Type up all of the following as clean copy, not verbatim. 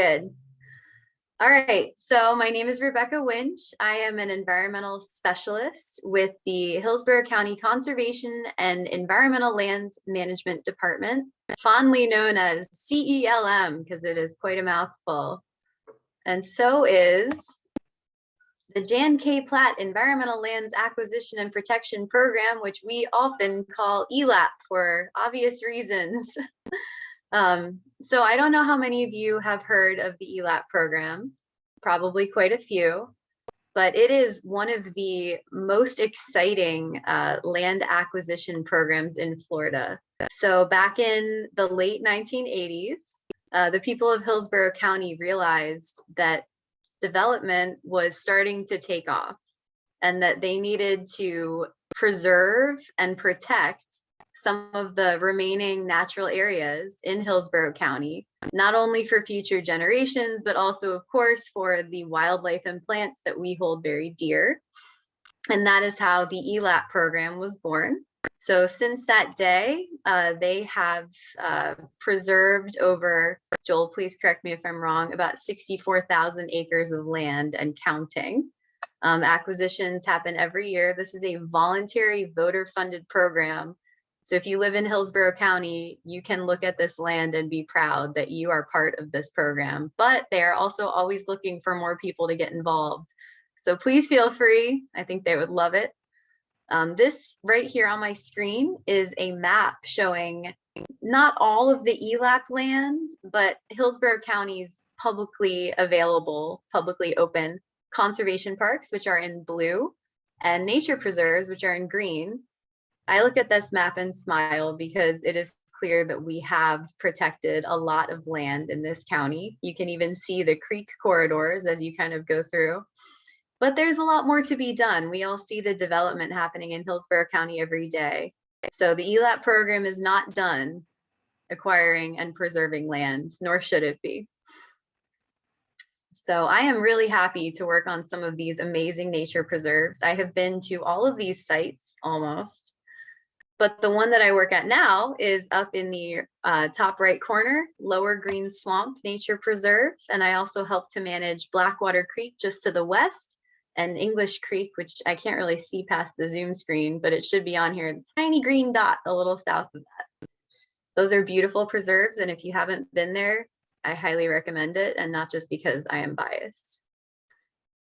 Good. All right, so my name is Rebecca Winch. I am an environmental specialist with the Hillsborough County Conservation and Environmental Lands Management Department, fondly known as CELM because it is quite a mouthful. And so is the Jan K. Platt Environmental Lands Acquisition and Protection Program, which we often call ELAPP for obvious reasons. So I don't know how many of you have heard of the ELAPP program, probably quite a few, but it is one of the most exciting land acquisition programs in Florida. So back in the late 1980s, the people of Hillsborough County realized that development was starting to take off and that they needed to preserve and protect some of the remaining natural areas in Hillsborough County, not only for future generations, but also, of course, for the wildlife and plants that we hold very dear. And that is how the ELAPP program was born. So since that day, they have preserved over, Joel, please correct me if I'm wrong, about 64,000 acres of land and counting. Acquisitions happen every year. This is a voluntary voter-funded program. So if you live in Hillsborough County, you can look at this land and be proud that you are part of this program, but they are also always looking for more people to get involved. So please feel free. I think they would love it. This right here on my screen is a map showing not all of the ELAPP land, but Hillsborough County's publicly available, publicly open conservation parks, which are in blue, and nature preserves, which are in green. I look at this map and smile because it is clear that we have protected a lot of land in this county. You can even see the creek corridors as you kind of go through. But there's a lot more to be done. We all see the development happening in Hillsborough County every day. So the ELAPP program is not done acquiring and preserving land, nor should it be. So I am really happy to work on some of these amazing nature preserves. I have been to all of these sites almost. But the one that I work at now is up in the top right corner, Lower Green Swamp Nature Preserve. And I also help to manage Blackwater Creek just to the west and English Creek, which I can't really see past the Zoom screen, but it should be on here, tiny green dot a little south of that. Those are beautiful preserves. And if you haven't been there, I highly recommend it, and not just because I am biased.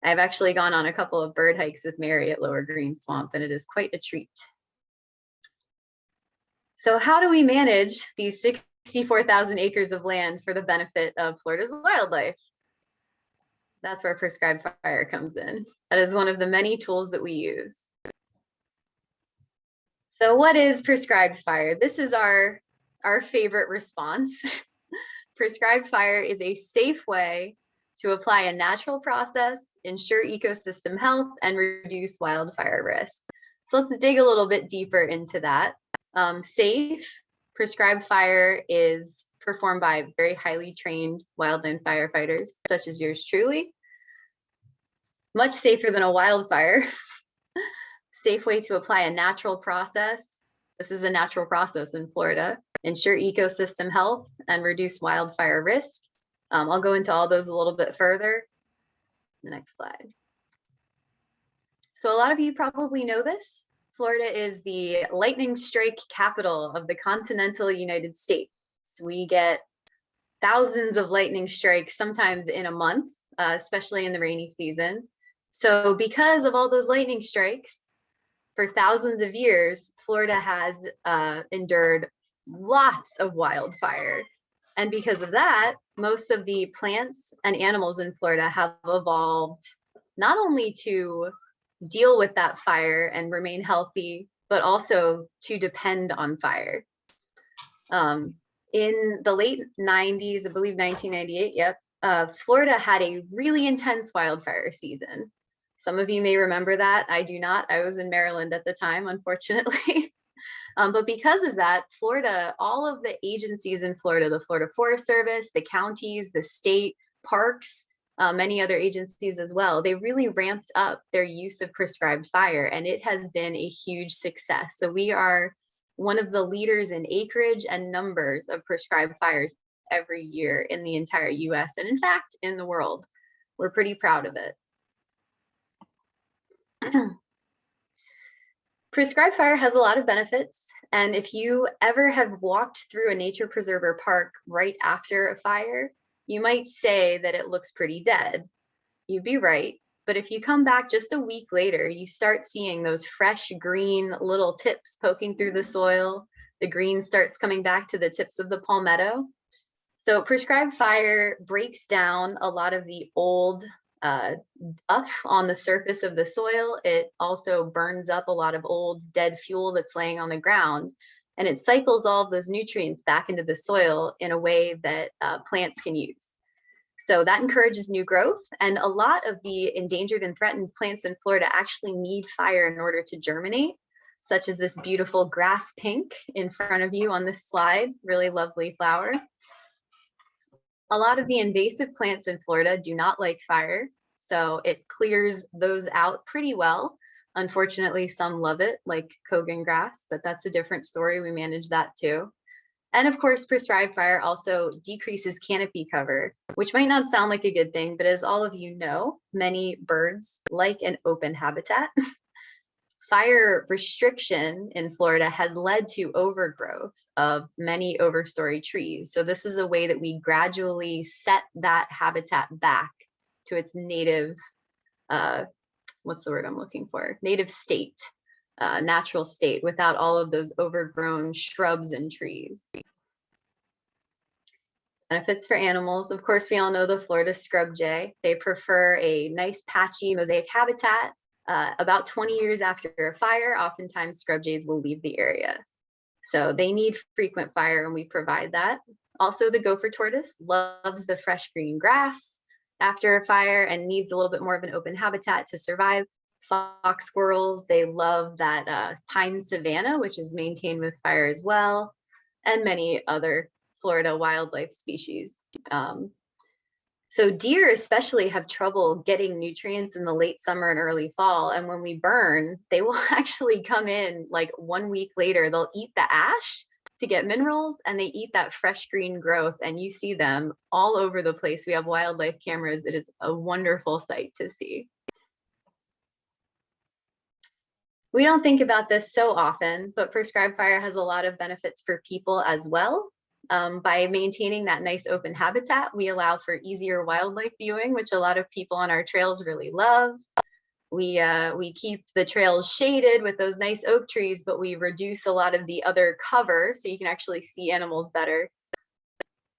I've actually gone on a couple of bird hikes with Mary at Lower Green Swamp, and it is quite a treat. So how do we manage these 64,000 acres of land for the benefit of Florida's wildlife? That's where prescribed fire comes in. That is one of the many tools that we use. So what is prescribed fire? This is our favorite response. Prescribed fire is a safe way to apply a natural process, ensure ecosystem health, and reduce wildfire risk. So let's dig a little bit deeper into that. Safe, prescribed fire is performed by very highly trained wildland firefighters, such as yours truly. Much safer than a wildfire. Safe way to apply a natural process. This is a natural process in Florida. Ensure ecosystem health and reduce wildfire risk. I'll go into all those a little bit further. Next slide. So a lot of you probably know this. Florida is the lightning strike capital of the continental United States. We get thousands of lightning strikes, sometimes in a month, especially in the rainy season. So because of all those lightning strikes, for thousands of years, Florida has endured lots of wildfire. And because of that, most of the plants and animals in Florida have evolved not only to deal with that fire and remain healthy, but also to depend on fire. In the late 90s, I believe 1998, Florida had a really intense wildfire season. Some of you may remember that. I do not. I was in Maryland at the time, unfortunately. But because of that, Florida, all of the agencies in Florida, the Florida Forest Service, the counties, the state parks, many other agencies as well, they really ramped up their use of prescribed fire, and it has been a huge success. So we are one of the leaders in acreage and numbers of prescribed fires every year in the entire US, and in fact, in the world. We're pretty proud of it. Prescribed fire has a lot of benefits, and if you ever have walked through a nature preserver park right after a fire, you might say that it looks pretty dead. You'd be right, but if you come back just a week later, you start seeing those fresh green little tips poking through the soil. The green starts coming back to the tips of the palmetto. So prescribed fire breaks down a lot of the old on the surface of the soil. It also burns up a lot of old dead fuel that's laying on the ground, and it cycles all of those nutrients back into the soil in a way that plants can use. So that encourages new growth, and a lot of the endangered and threatened plants in Florida actually need fire in order to germinate, such as this beautiful grass pink in front of you on this slide, really lovely flower. A lot of the invasive plants in Florida do not like fire, so it clears those out pretty well. Unfortunately, some love it, like Kogan grass, but that's a different story. We manage that too. And of course, prescribed fire also decreases canopy cover, which might not sound like a good thing, but as all of you know, many birds like an open habitat. Fire restriction in Florida has led to overgrowth of many overstory trees. So this is a way that we gradually set that habitat back to its native, what's the word I'm looking for? Native state, natural state, without all of those overgrown shrubs and trees. Benefits for animals. Of course, we all know the Florida scrub jay. They prefer a nice patchy mosaic habitat. About 20 years after a fire, oftentimes scrub jays will leave the area. So they need frequent fire, and we provide that. Also, the gopher tortoise loves the fresh green grass after a fire and needs a little bit more of an open habitat to survive. Fox squirrels, they love that pine savanna, which is maintained with fire as well, and many other Florida wildlife species. So deer especially have trouble getting nutrients in the late summer and early fall. And when we burn, they will actually come in like 1 week later. They'll eat the ash to get minerals, and they eat that fresh green growth. And you see them all over the place. We have wildlife cameras. It is a wonderful sight to see. We don't think about this so often, but prescribed fire has a lot of benefits for people as well. By maintaining that nice open habitat, we allow for easier wildlife viewing, which a lot of people on our trails really love. We keep the trails shaded with those nice oak trees, but we reduce a lot of the other cover so you can actually see animals better.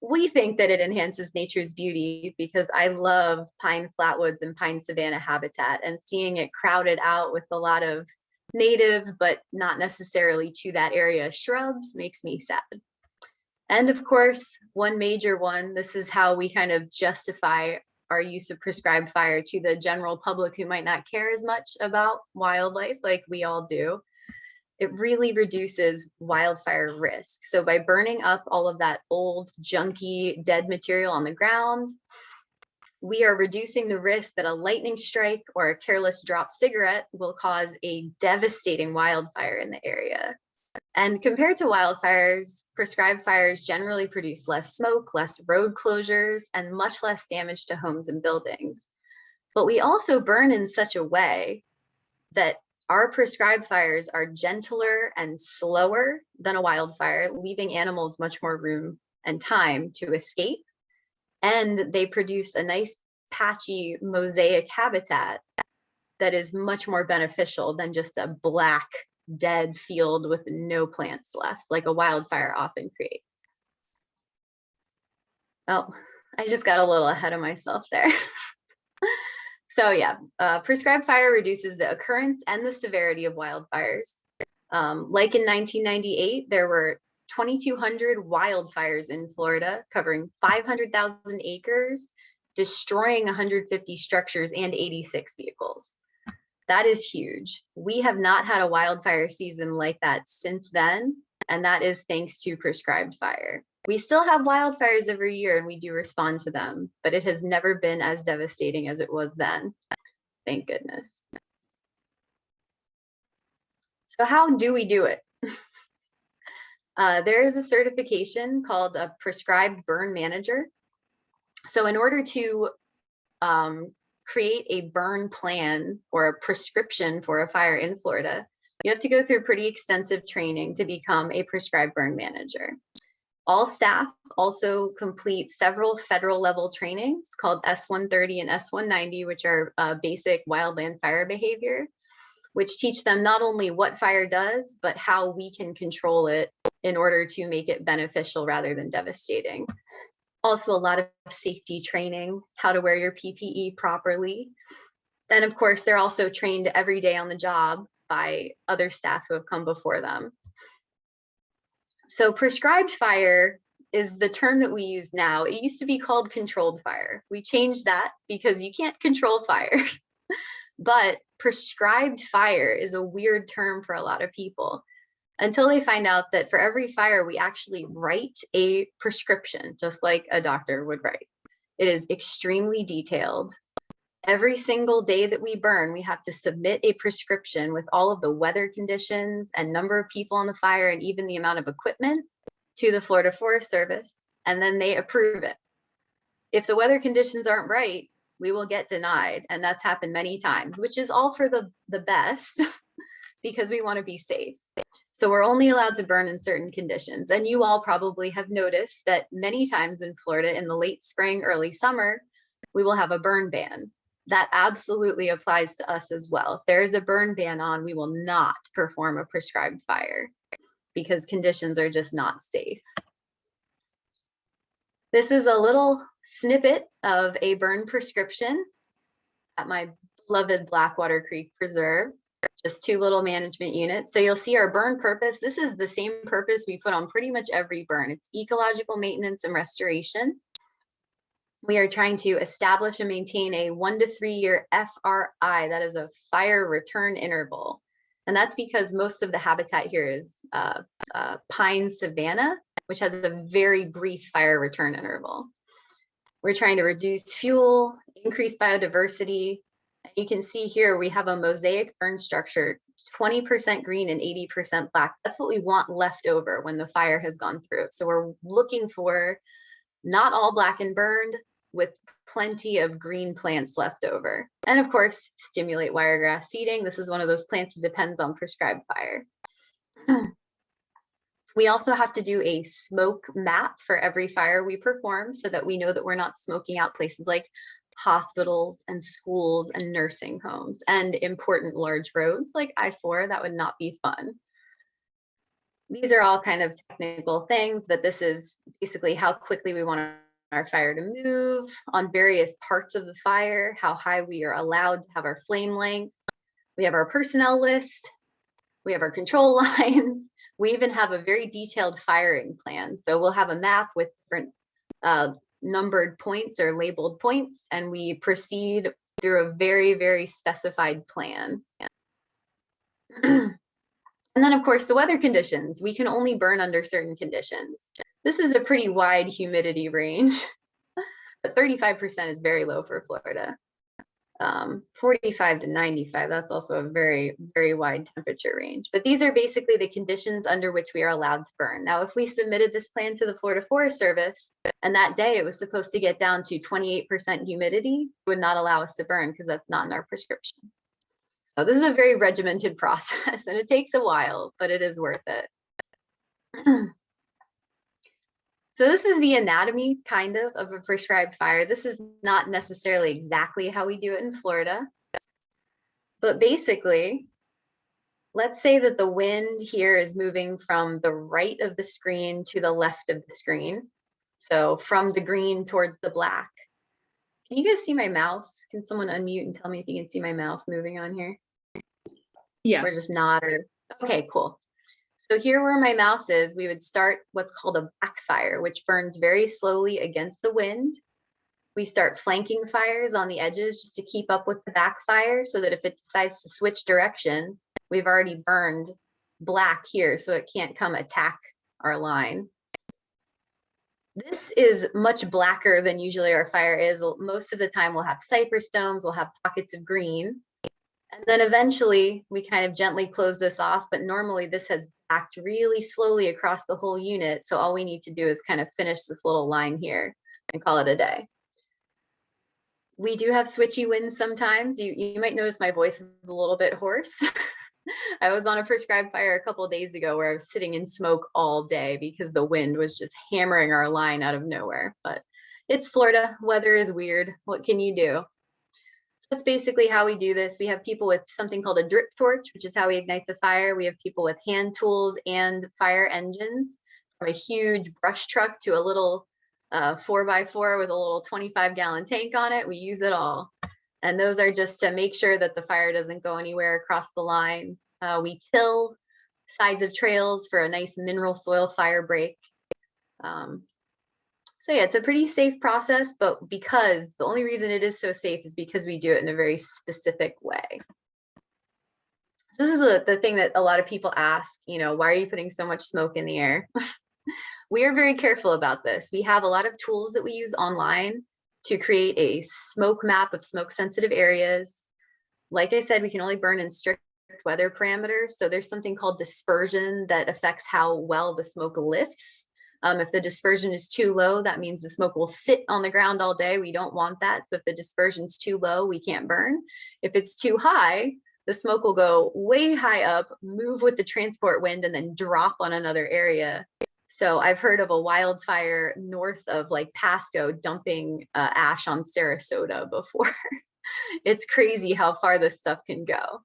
We think that it enhances nature's beauty because I love pine flatwoods and pine savanna habitat, and seeing it crowded out with a lot of native, but not necessarily to that area, shrubs makes me sad. And of course, one major one, this is how we kind of justify our use of prescribed fire to the general public who might not care as much about wildlife like we all do. It really reduces wildfire risk. So by burning up all of that old, junky, dead material on the ground, we are reducing the risk that a lightning strike or a careless drop cigarette will cause a devastating wildfire in the area. And compared to wildfires, prescribed fires generally produce less smoke, less road closures, and much less damage to homes and buildings. But we also burn in such a way that our prescribed fires are gentler and slower than a wildfire, leaving animals much more room and time to escape. And they produce a nice patchy mosaic habitat that is much more beneficial than just a black dead field with no plants left, like a wildfire often creates. Oh, I just got a little ahead of myself there. So yeah, prescribed fire reduces the occurrence and the severity of wildfires. Like in 1998, there were 2,200 wildfires in Florida, covering 500,000 acres, destroying 150 structures and 86 vehicles. That is huge. We have not had a wildfire season like that since then, and that is thanks to prescribed fire. We still have wildfires every year and we do respond to them, but it has never been as devastating as it was then. Thank goodness. So how do we do it? There is a certification called a prescribed burn manager. So in order to create a burn plan or a prescription for a fire in Florida, you have to go through pretty extensive training to become a prescribed burn manager. All staff also complete several federal level trainings called S-130 and S-190, which are basic wildland fire behavior, which teach them not only what fire does, but how we can control it in order to make it beneficial rather than devastating. Also, a lot of safety training, how to wear your PPE properly. Then, of course, they're also trained every day on the job by other staff who have come before them. So prescribed fire is the term that we use now. It used to be called controlled fire. We changed that because you can't control fire. But prescribed fire is a weird term for a lot of people until they find out that for every fire, we actually write a prescription, just like a doctor would write. It is extremely detailed. Every single day that we burn, we have to submit a prescription with all of the weather conditions and number of people on the fire and even the amount of equipment to the Florida Forest Service, and then they approve it. If the weather conditions aren't right, we will get denied, and that's happened many times, which is all for the best because we want to be safe. So we're only allowed to burn in certain conditions, and you all probably have noticed that many times in Florida in the late spring, early summer, we will have a burn ban. That absolutely applies to us as well. If there is a burn ban on, we will not perform a prescribed fire because conditions are just not safe. This is a little snippet of a burn prescription at my beloved Blackwater Creek Preserve, just 2 little management units. So you'll see our burn purpose. This is the same purpose we put on pretty much every burn. It's ecological maintenance and restoration. We are trying to establish and maintain a 1 to 3 year FRI, that is a fire return interval. And that's because most of the habitat here is pine savanna, which has a very brief fire return interval. We're trying to reduce fuel, increase biodiversity. And you can see here we have a mosaic burn structure, 20% green and 80% black. That's what we want left over when the fire has gone through. So we're looking for not all black and burned, with plenty of green plants left over. And of course, stimulate wiregrass seeding. This is one of those plants that depends on prescribed fire. We also have to do a smoke map for every fire we perform so that we know that we're not smoking out places like hospitals and schools and nursing homes and important large roads like I-4. That would not be fun. These are all kind of technical things, but this is basically how quickly we want our fire to move on various parts of the fire, how high we are allowed to have our flame length. We have our personnel list. We have our control lines. We even have a very detailed firing plan. So we'll have a map with different numbered points or labeled points, and we proceed through a very, very specified plan. And then, of course, the weather conditions. We can only burn under certain conditions. This is a pretty wide humidity range, but 35% is very low for Florida. 45 to 95, that's also a very, very wide temperature range. But these are basically the conditions under which we are allowed to burn. Now, if we submitted this plan to the Florida Forest Service, and that day it was supposed to get down to 28% humidity, it would not allow us to burn because that's not in our prescription. So this is a very regimented process, and it takes a while, but it is worth it. So this is the anatomy kind of a prescribed fire. This is not necessarily exactly how we do it in Florida, but basically, let's say that the wind here is moving from the right of the screen to the left of the screen. So from the green towards the black. Can you guys see my mouse? Can someone unmute and tell me if you can see my mouse moving on here? Yes. Or just nod or, okay, cool. So here where my mouse is, we would start what's called a backfire, which burns very slowly against the wind. We start flanking fires on the edges just to keep up with the backfire so that if it decides to switch direction, we've already burned black here so it can't come attack our line. This is much blacker than usually our fire is. Most of the time we'll have cypress domes, we'll have pockets of green. And then eventually we kind of gently close this off, but normally this has act really slowly across the whole unit. So all we need to do is kind of finish this little line here and call it a day. We do have switchy winds sometimes. You might notice my voice is a little bit hoarse. I was on a prescribed fire a couple of days ago where I was sitting in smoke all day because the wind was just hammering our line out of nowhere. But it's Florida, weather is weird. What can you do? So that's basically how we do this. We have people with something called a drip torch, which is how we ignite the fire. We have people with hand tools and fire engines, from a huge brush truck to a little 4x4 with a little 25-gallon tank on it. We use it all. And those are just to make sure that the fire doesn't go anywhere across the line. We till sides of trails for a nice mineral soil fire break. So yeah, it's a pretty safe process, but because the only reason it is so safe is because we do it in a very specific way. This is the thing that a lot of people ask, you know, why are you putting so much smoke in the air? We are very careful about this. We have a lot of tools that we use online to create a smoke map of smoke sensitive areas. Like I said, we can only burn in strict weather parameters. So there's something called dispersion that affects how well the smoke lifts. If the dispersion is too low, that means the smoke will sit on the ground all day. We don't want that. So if the dispersion is too low, we can't burn. If it's too high, the smoke will go way high up, move with the transport wind, and then drop on another area. So I've heard of a wildfire north of like Pasco dumping ash on Sarasota before. It's crazy how far this stuff can go.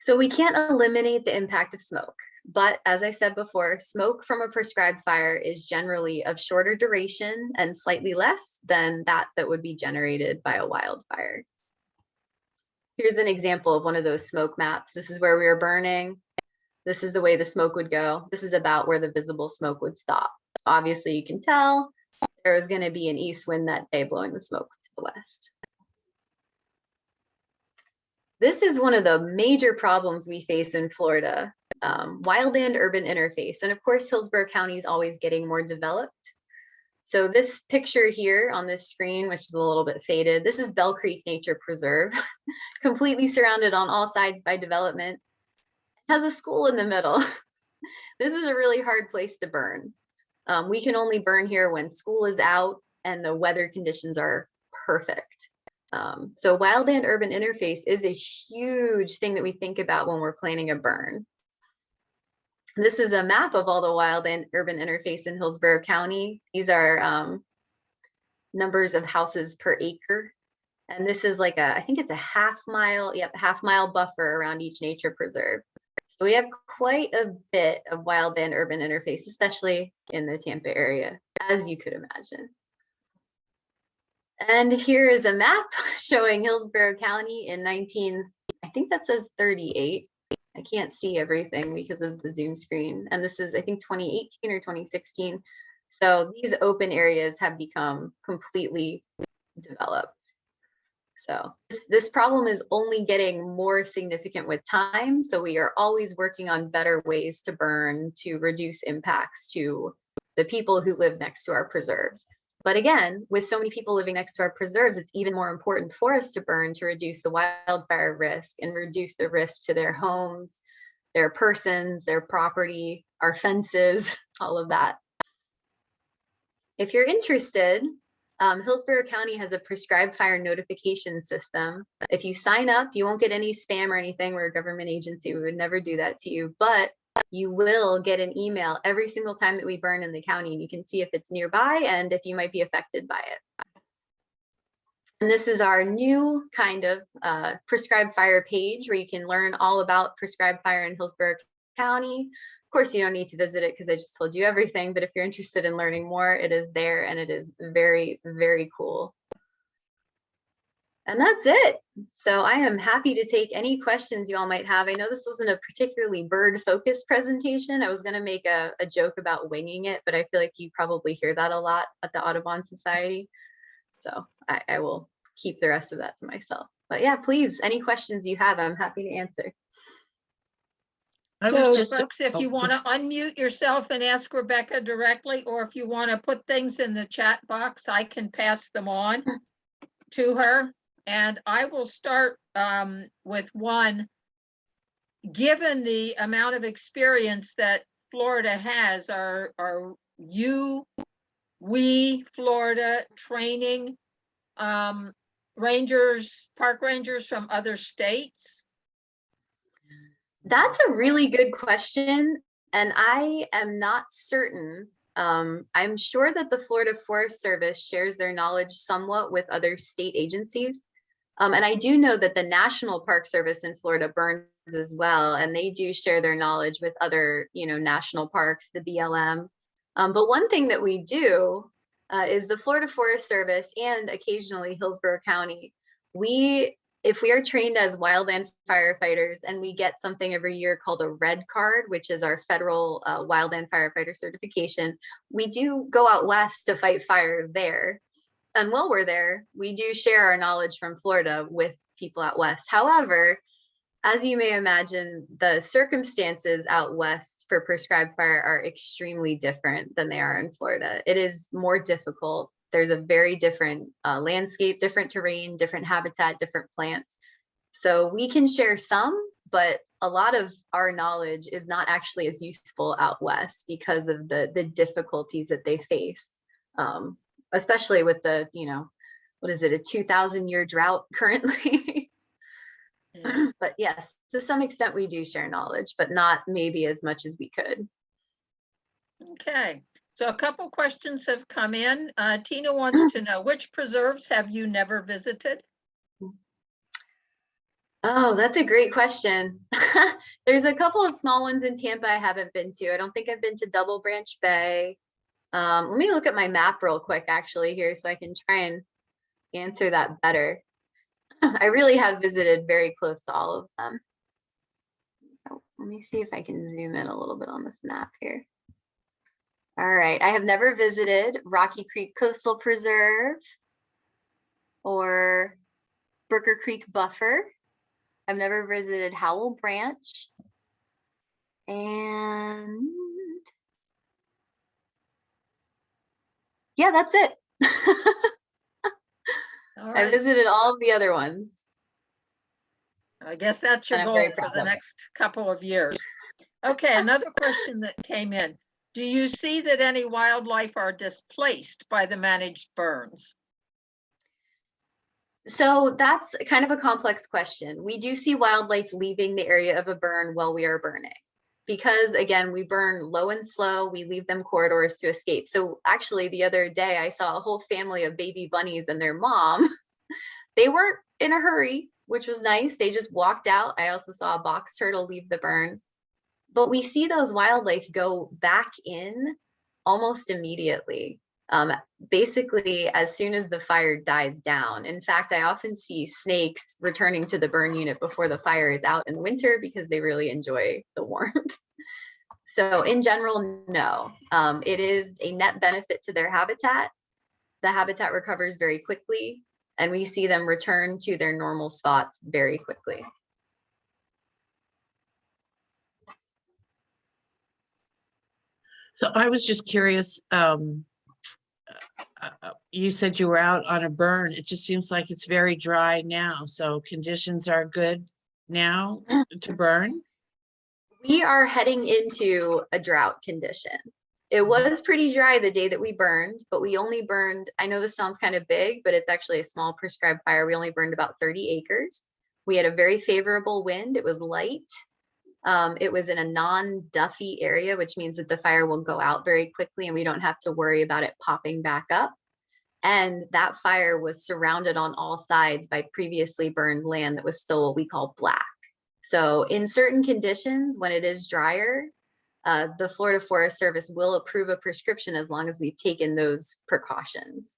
So we can't eliminate the impact of smoke. But as I said before, smoke from a prescribed fire is generally of shorter duration and slightly less than that would be generated by a wildfire. Here's an example of one of those smoke maps. This is where we were burning. This is the way the smoke would go. This is about where the visible smoke would stop. Obviously, you can tell there was going to be an east wind that day blowing the smoke to the west. This is one of the major problems we face in Florida, wildland-urban interface. And of course, Hillsborough County is always getting more developed. So this picture here on this screen, which is a little bit faded, this is Bell Creek Nature Preserve, completely surrounded on all sides by development. It has a school in the middle. This is a really hard place to burn. We can only burn here when school is out and the weather conditions are perfect. So wildland-urban interface is a huge thing that we think about when we're planning a burn. This is a map of all the wildland-urban interface in Hillsborough County. These are numbers of houses per acre. And this is like I think it's a half-mile buffer around each nature preserve. So we have quite a bit of wildland-urban interface, especially in the Tampa area, as you could imagine. And here is a map showing Hillsborough County in I think that says 38. I can't see everything because of the Zoom screen. And this is, I think, 2018 or 2016. So these open areas have become completely developed. So this problem is only getting more significant with time. So we are always working on better ways to burn, to reduce impacts to the people who live next to our preserves. But again, with so many people living next to our preserves, it's even more important for us to burn to reduce the wildfire risk and reduce the risk to their homes, their persons, their property, our fences, all of that. If you're interested, Hillsborough County has a prescribed fire notification system. If you sign up, you won't get any spam or anything. We're a government agency. We would never do that to you, but you will get an email every single time that we burn in the county, and you can see if it's nearby and if you might be affected by it. And this is our new kind of prescribed fire page where you can learn all about prescribed fire in Hillsborough County. Of course, you don't need to visit it because I just told you everything, but if you're interested in learning more, it is there and it is very, very cool. And that's it. So I am happy to take any questions you all might have. I know this wasn't a particularly bird-focused presentation. I was going to make a joke about winging it, but I feel like you probably hear that a lot at the Audubon Society. So I will keep the rest of that to myself. But yeah, please, any questions you have, I'm happy to answer. So folks, if you want to unmute yourself and ask Rebecca directly, or if you want to put things in the chat box, I can pass them on to her. And I will start with one. given the amount of experience that Florida has, we Florida training rangers, park rangers from other states? That's a really good question, and I am not certain. I'm sure that the Florida Forest Service shares their knowledge somewhat with other state agencies. And I do know that the National Park Service in Florida burns as well, and they do share their knowledge with other, national parks, the BLM. But one thing that we do is the Florida Forest Service and occasionally Hillsborough County. If we are trained as wildland firefighters and we get something every year called a red card, which is our federal wildland firefighter certification, we do go out west to fight fire there. And while we're there, we do share our knowledge from Florida with people out west. However, as you may imagine, the circumstances out west for prescribed fire are extremely different than they are in Florida. It is more difficult. There's a very different landscape, different terrain, different habitat, different plants. So we can share some, but a lot of our knowledge is not actually as useful out west because of the difficulties that they face, especially with the, what is it, a 2,000-year drought currently. Yeah. But yes, to some extent we do share knowledge, but not maybe as much as we could. Okay. So a couple questions have come in. Tina wants to know, which preserves have you never visited? Oh, that's a great question. There's a couple of small ones in Tampa I haven't been to. I don't think I've been to Double Branch Bay. Let me look at my map real quick actually here so I can try and answer that better. I really have visited very close to all of them. So let me see if I can zoom in a little bit on this map here. All right, I have never visited Rocky Creek Coastal Preserve or Brooker Creek Buffer. I've never visited Howell Branch. And yeah, that's it. All right. I visited all of the other ones. I guess that's your goal for the next couple of years. Okay, another question that came in. Do you see that any wildlife are displaced by the managed burns? So that's kind of a complex question. We do see wildlife leaving the area of a burn while we are burning. Because again, we burn low and slow, we leave them corridors to escape. So actually the other day I saw a whole family of baby bunnies and their mom. They weren't in a hurry, which was nice. They just walked out. I also saw a box turtle leave the burn. But we see those wildlife go back in almost immediately. Basically, as soon as the fire dies down. In fact, I often see snakes returning to the burn unit before the fire is out in winter because they really enjoy the warmth. So in general, no. It is a net benefit to their habitat. The habitat recovers very quickly, and we see them return to their normal spots very quickly. So I was just curious, you said you were out on a burn. It just seems like it's very dry now. So conditions are good now to burn? We are heading into a drought condition. It was pretty dry the day that we burned, but we only burned, I know this sounds kind of big, but it's actually a small prescribed fire. We only burned about 30 acres. We had a very favorable wind. It was light. It was in a non-duffy area, which means that the fire will go out very quickly and we don't have to worry about it popping back up. And that fire was surrounded on all sides by previously burned land that was still what we call black. So in certain conditions, when it is drier, the Florida Forest Service will approve a prescription as long as we've taken those precautions.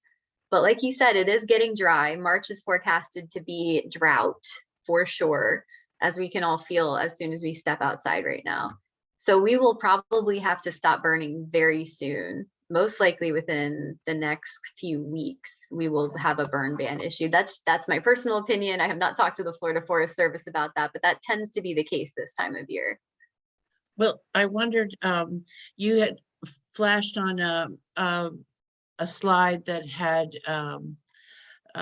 But like you said, it is getting dry. March is forecasted to be drought for sure, as we can all feel as soon as we step outside right now. So we will probably have to stop burning very soon. Most likely within the next few weeks, we will have a burn ban issue. That's my personal opinion. I have not talked to the Florida Forest Service about that, but that tends to be the case this time of year. Well, I wondered, you had flashed on a slide that had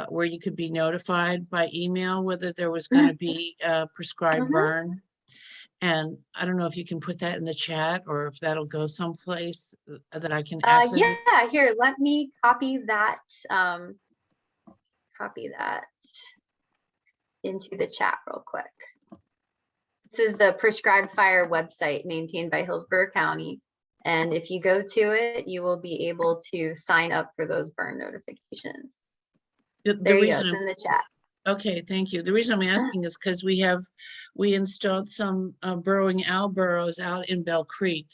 where you could be notified by email whether there was going to be a prescribed burn. And I don't know if you can put that in the chat or if that'll go someplace that I can access it. Yeah, here, let me copy that into the chat real quick. This is the prescribed fire website maintained by Hillsborough County. And if you go to it, you will be able to sign up for those burn notifications. There you go, it's in the chat. Okay, thank you. The reason I'm asking is because we installed some burrowing owl burrows out in Bell Creek.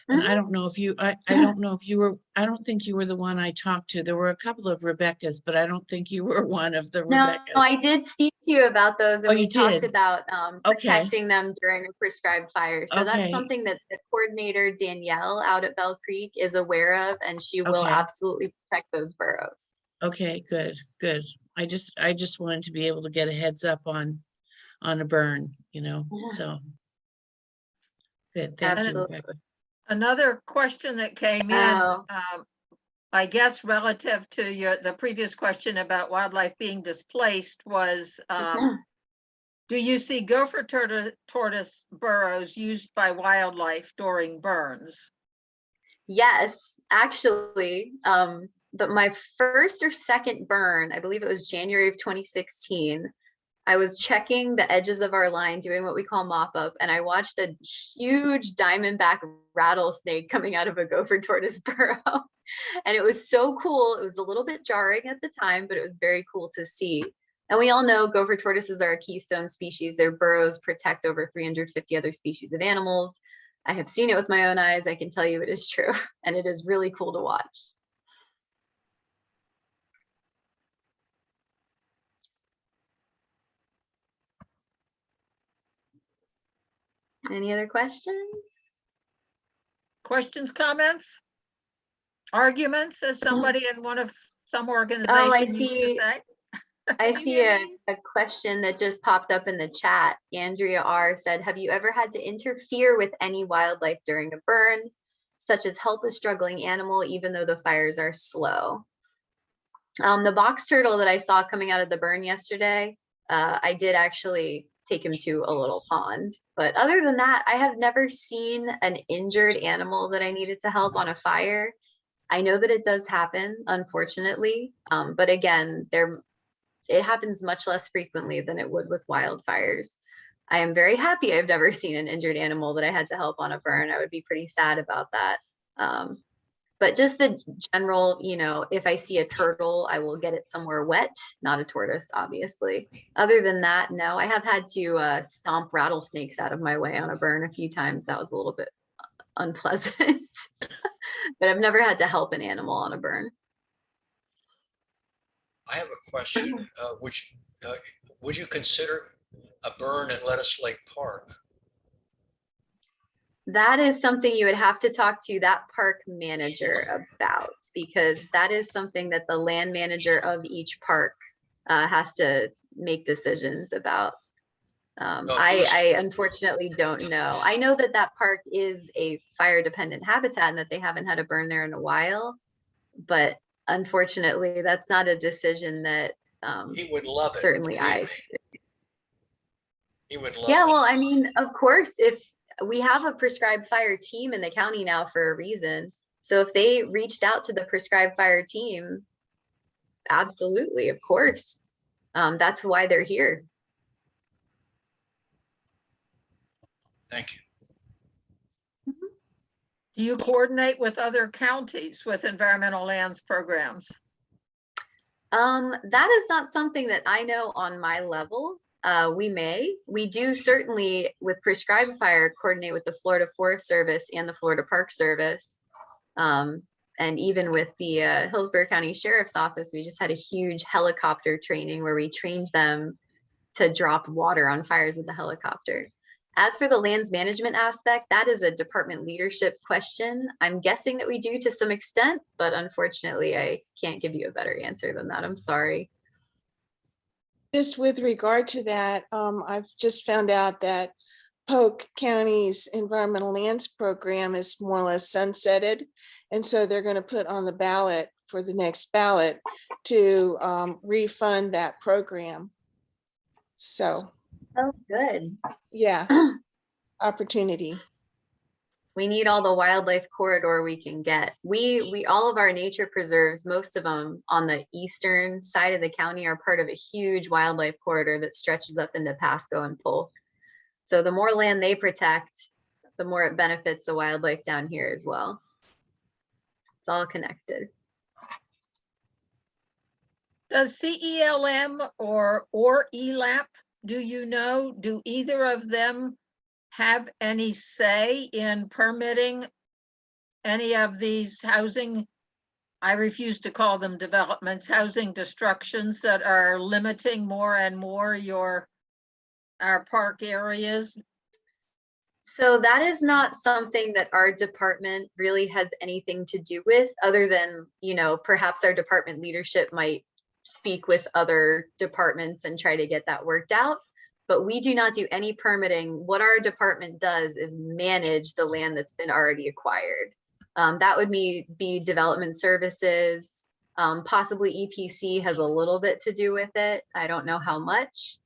And I don't know if you, I don't know if you were, I don't think you were the one I talked to. There were a couple of Rebecca's, but I don't think you were one of the No, Rebecca's. I did speak to you about those, and Oh, we you talked did? about Okay. protecting them during a prescribed fire. So that's Okay. something that the coordinator, Danielle, out at Bell Creek is aware of, and she will Okay. absolutely protect those burrows. Okay, good, good. I just wanted to be able to get a heads up on a burn, you know, so. Good, thank you, Absolutely. Rebecca. Another question that came in, Oh. I guess relative to the previous question about wildlife being displaced was, do you see gopher tortoise burrows used by wildlife during burns? Yes, actually, my first or second burn, I believe it was January of 2016, I was checking the edges of our line, doing what we call mop up, and I watched a huge diamondback rattlesnake coming out of a gopher tortoise burrow. And it was so cool. It was a little bit jarring at the time, but it was very cool to see. And we all know gopher tortoises are a keystone species. Their burrows protect over 350 other species of animals. I have seen it with my own eyes. I can tell you it is true, and it is really cool to watch. Any other questions? Questions, comments? Arguments, as somebody in some organization I used to see. say? I see a question that just popped up in the chat. Andrea R said, have you ever had to interfere with any wildlife during a burn, such as help a struggling animal, even though the fires are slow? The box turtle that I saw coming out of the burn yesterday, I did actually take him to a little pond. But other than that, I have never seen an injured animal that I needed to help on a fire. I know that it does happen, unfortunately. But again, it happens much less frequently than it would with wildfires. I am very happy I've never seen an injured animal that I had to help on a burn. I would be pretty sad about that. But just the general, you know, if I see a turtle, I will get it somewhere wet, not a tortoise, obviously. Other than that, no, I have had to stomp rattlesnakes out of my way on a burn a few times. That was a little bit unpleasant, but I've never had to help an animal on a burn. I have a question. Would you consider a burn at Lettuce Lake Park? That is something you would have to talk to that park manager about, because that is something that the land manager of each park has to make decisions about. I unfortunately don't know. I know that that park is a fire dependent habitat and that they haven't had a burn there in a while, but unfortunately that's not a decision that He would love it. certainly He would love yeah, it. well, I mean, of course, if we have a prescribed fire team in the county now for a reason. So if they reached out to the prescribed fire team, absolutely, of course. That's why they're here. Thank you. Do you coordinate with other counties with environmental lands programs? That is not something that I know on my level. We do certainly with prescribed fire coordinate with the Florida Forest Service and the Florida Park Service. And even with the Hillsborough County Sheriff's Office, we just had a huge helicopter training where we trained them to drop water on fires with the helicopter. As for the lands management aspect, that is a department leadership question. I'm guessing that we do to some extent, but unfortunately, I can't give you a better answer than that. I'm sorry. Just with regard to that, I've just found out that Polk County's environmental lands program is more or less sunsetted. And so they're going to put on the ballot for the next ballot to refund that program. So. Oh, good. Yeah. opportunity. We need all the wildlife corridor we can get. We all of our nature preserves, most of them on the eastern side of the county, are part of a huge wildlife corridor that stretches up into Pasco and Polk. So the more land they protect, the more it benefits the wildlife down here as well. It's all connected. Does CELM or ELAPP, do you know, do either of them have any say in permitting any of these housing, I refuse to call them developments, housing destructions that are limiting more and more our park areas? So that is not something that our department really has anything to do with, other than, you know, perhaps our department leadership might speak with other departments and try to get that worked out. But we do not do any permitting. What our department does is manage the land that's been already acquired. That would be development services. Possibly EPC has a little bit to do with it. I don't know how much,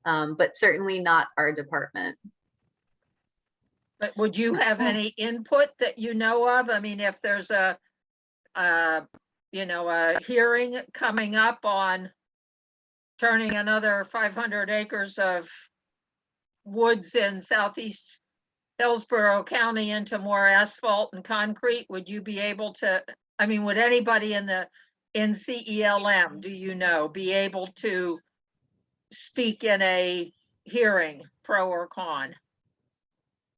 but certainly not our department. But would you have any input that you know of? I mean, if there's a hearing coming up on turning another 500 acres of woods in southeast Hillsborough County into more asphalt and concrete, would you be able to, I mean, would anybody in CELM, do you know, be able to speak in a hearing, pro or con?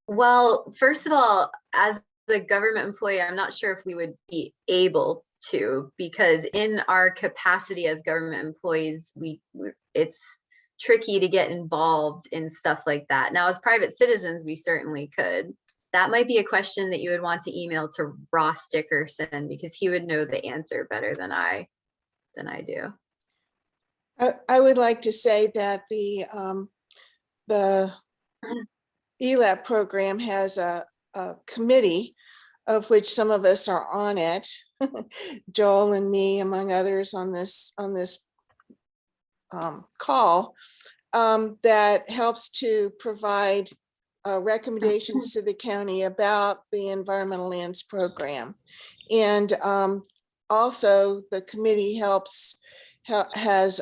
Well, first of all, as the government employee, I'm not sure if we would be able to, because in our capacity as government employees, it's tricky to get involved in stuff like that. Now, as private citizens, we certainly could. That might be a question that you would want to email to Ross Dickerson, because he would know the answer better than I do. I would like to say that the ELAPP program has a committee of which some of us are on it, Joel and me, among others, on this call, that helps to provide recommendations to the county about the environmental lands program. And also the committee has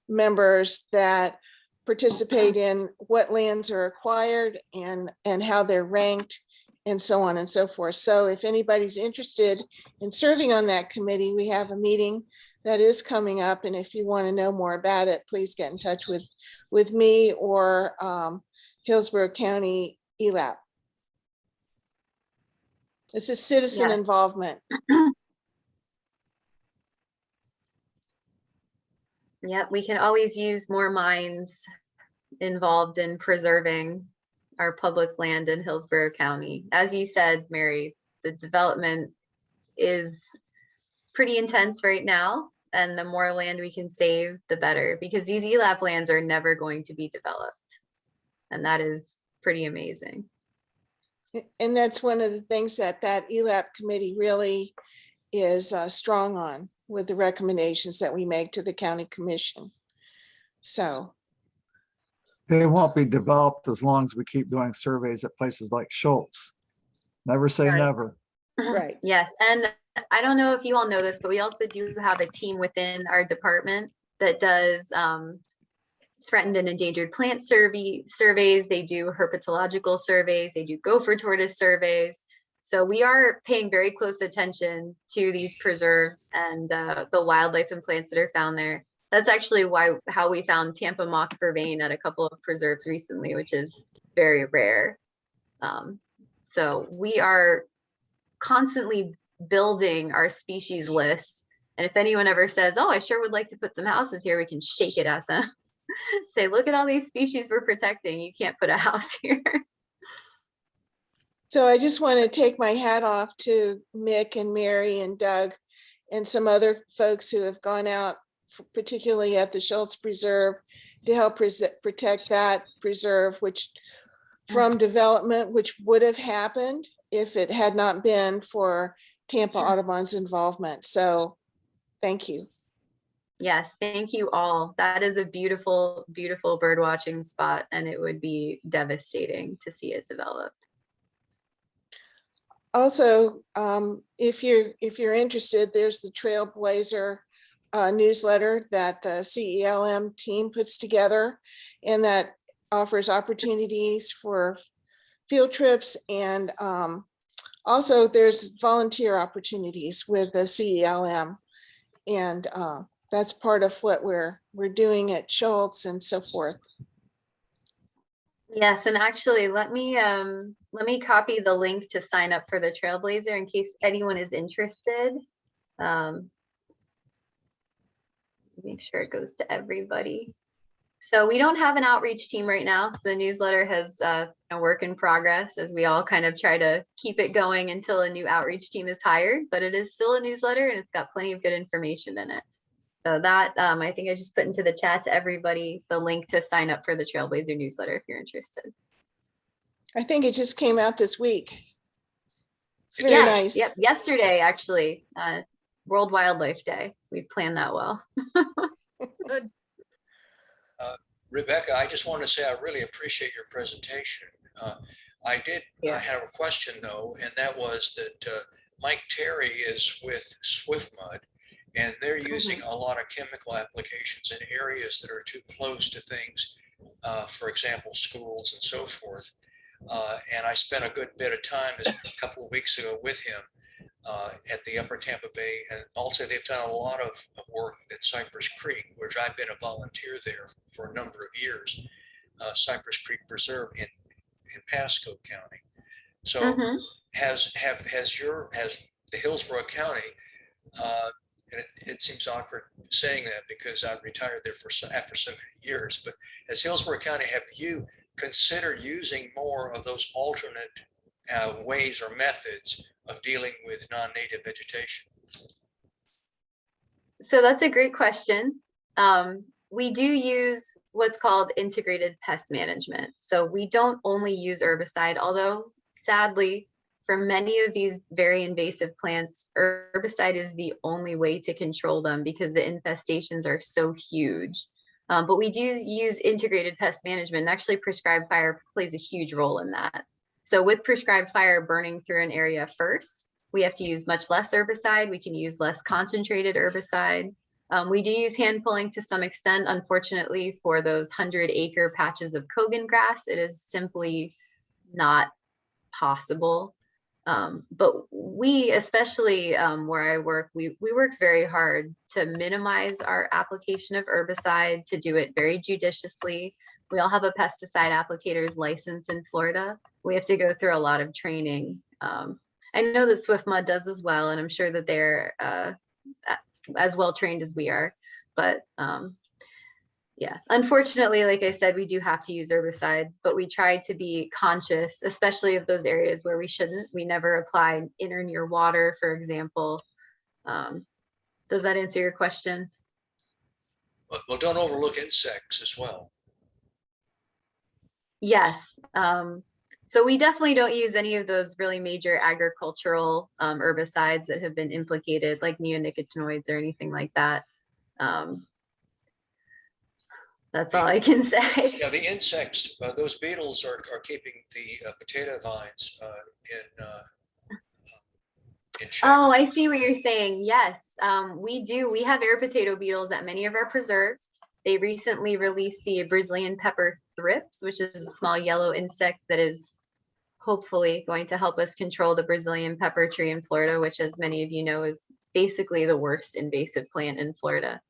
members that participate in what lands are acquired and how they're ranked and so on and so forth. So if anybody's interested in serving on that committee, we have a meeting that is coming up. And if you want to know more about it, please get in touch with me or Hillsborough County ELAPP. This is citizen involvement. Yep, we can always use more minds involved in preserving our public land in Hillsborough County. As you said, Mary, the development is pretty intense right now, and the more land we can save, the better, because these ELAPP lands are never going to be developed. And that is pretty amazing. And that's one of the things that ELAPP committee really is strong on, with the recommendations that we make to the county commission. So they won't be developed as long as we keep doing surveys at places like Schultz. Never say never. Right. Yes. And I don't know if you all know this, but we also do have a team within our department that does threatened and endangered plant surveys. They do herpetological surveys. They do gopher tortoise surveys. So we are paying very close attention to these preserves and the wildlife and plants that are found there. That's actually how we found Tampa mock vervain at a couple of preserves recently, which is very rare. So we are constantly building our species lists. And if anyone ever says, oh, I sure would like to put some houses here, we can shake it at them. Say, look at all these species we're protecting. You can't put a house here. So I just want to take my hat off to Mick and Mary and Doug and some other folks who have gone out, particularly at the Schultz Preserve, to help protect that preserve, which from development, which would have happened if it had not been for Tampa Audubon's involvement. So thank you. Yes, thank you all. That is a beautiful, beautiful bird watching spot, and it would be devastating to see it develop. Also, if you're interested, there's the Trailblazer newsletter that the CELM team puts together, and that offers opportunities for field trips, and also there's volunteer opportunities with the CELM, and that's part of what we're doing at Schultz and so forth. Yes, and actually, let me copy the link to sign up for the Trailblazer in case anyone is interested. Make sure it goes to everybody. So we don't have an outreach team right now. So the newsletter has a work in progress as we all kind of try to keep it going until a new outreach team is hired, but it is still a newsletter and it's got plenty of good information in it. So that, I think I just put into the chat to everybody the link to sign up for the Trailblazer newsletter if you're interested. I think it just came out this week. It's very Yes, nice. yep, yesterday actually, World Wildlife Day. We planned that well. Good. Rebecca, I just want to say I really appreciate your presentation. I have a question though, and that was that Mike Terry is with SwiftMud, and they're using a lot of chemical applications in areas that are too close to things, for example, schools and so forth. And I spent a good bit of time a couple of weeks ago with him at the Upper Tampa Bay, and also they've done a lot of work at Cypress Creek, which I've been a volunteer there for a number of years, Cypress Creek Preserve in Pasco County. So has the Hillsborough County, and it seems awkward saying that because I retired there after so many years, but as Hillsborough County, have you considered using more of those alternate ways or methods of dealing with non-native vegetation? So that's a great question. We do use what's called integrated pest management. So we don't only use herbicide, although sadly, for many of these very invasive plants, herbicide is the only way to control them because the infestations are so huge. But we do use integrated pest management, and actually prescribed fire plays a huge role in that. So with prescribed fire burning through an area first, we have to use much less herbicide. We can use less concentrated herbicide. We do use hand pulling to some extent. Unfortunately, for those 100-acre patches of Kogan grass, it is simply not possible. But we, especially where I work, we work very hard to minimize our application of herbicide, to do it very judiciously. We all have a pesticide applicator's license in Florida. We have to go through a lot of training. I know that SwiftMud does as well, and I'm sure that they're as well trained as we are. But yeah, unfortunately, like I said, we do have to use herbicide, but we try to be conscious, especially of those areas where we shouldn't. We never apply in or near water, for example. Does that answer your question? Well, don't overlook insects as well. Yes. So we definitely don't use any of those really major agricultural herbicides that have been implicated, like neonicotinoids or anything like that. That's all I can say. Yeah, the insects, those beetles are keeping the potato vines in check. Oh, I see what you're saying. Yes, we do. We have air potato beetles at many of our preserves. They recently released the Brazilian pepper thrips, which is a small yellow insect that is hopefully going to help us control the Brazilian pepper tree in Florida, which, as many of you know, is basically the worst invasive plant in Florida.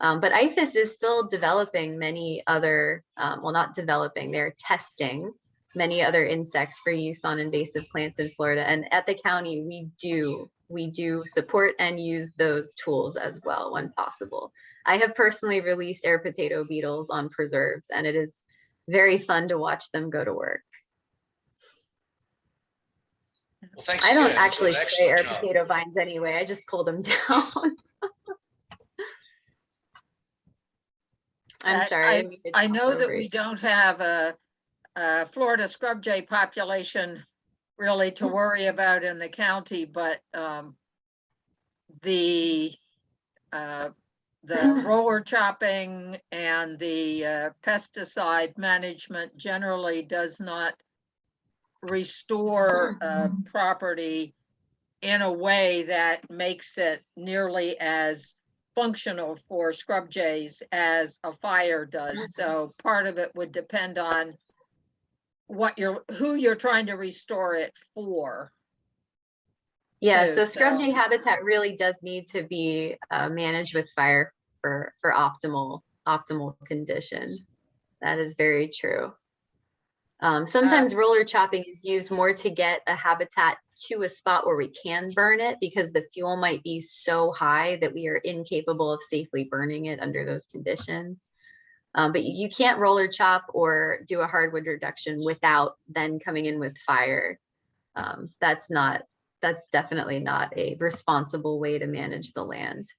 But IFAS is still developing many other, well, not developing, they're testing many other insects for use on invasive plants in Florida. And at the county, we do support and use those tools as well when possible. I have personally released air potato beetles on preserves, and it is very fun to watch them go to work. Well, thanks I don't again. actually spray air job. potato vines anyway. I just pull them down. I'm sorry. I know that we don't have a Florida scrub jay population really to worry about in the county, but the the roller chopping and the pesticide management generally does not restore property in a way that makes it nearly as functional for scrub jays as a fire does. So part of it would depend on who you're trying to restore it for. Yeah, too, so scrub so- jay habitat really does need to be managed with fire for optimal conditions. That is very true. Sometimes roller chopping is used more to get a habitat to a spot where we can burn it because the fuel might be so high that we are incapable of safely burning it under those conditions. But you can't roller chop or do a hardwood reduction without then coming in with fire. That's definitely not a responsible way to manage the land.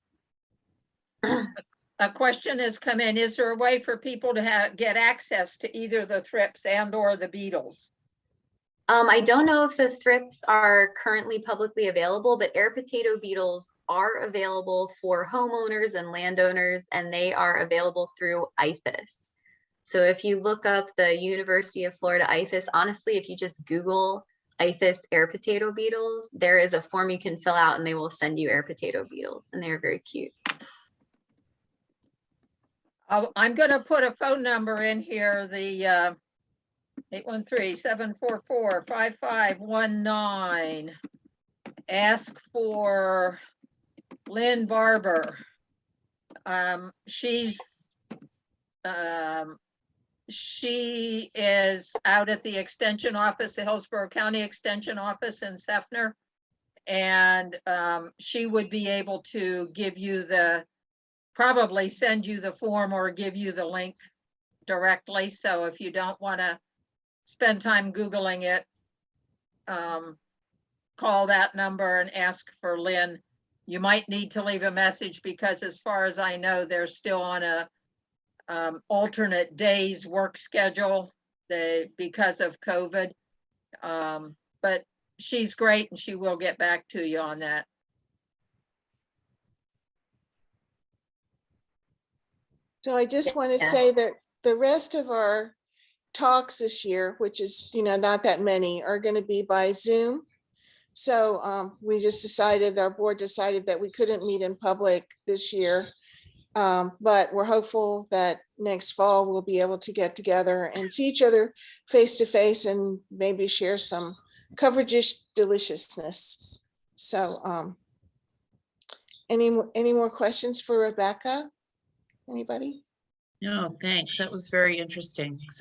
A question has come in. Is there a way for people to get access to either the thrips and or the beetles? I don't know if the thrips are currently publicly available, but air potato beetles are available for homeowners and landowners, and they are available through IFAS. So if you look up the University of Florida IFAS, honestly, if you just Google IFAS air potato beetles, there is a form you can fill out and they will send you air potato beetles, and they are very cute. I'm going to put a phone number in here, the 813-744-5519. Ask for Lynn Barber. She is out at the extension office, the Hillsborough County Extension Office in Sefner. And she would be able to give you probably send you the form or give you the link directly. So if you don't want to spend time Googling it, call that number and ask for Lynn. You might need to leave a message because as far as I know, they're still on a alternate days work schedule because of COVID. But she's great and she will get back to you on that. So I just want to Yeah. say that the rest of our talks this year, which is, not that many, are going to be by Zoom. So we just our board decided that we couldn't meet in public this year. But we're hopeful that next fall we'll be able to get together and see each other face to face and maybe share some coverage deliciousness. So any more questions for Rebecca? Anybody? No, thanks. That was very interesting.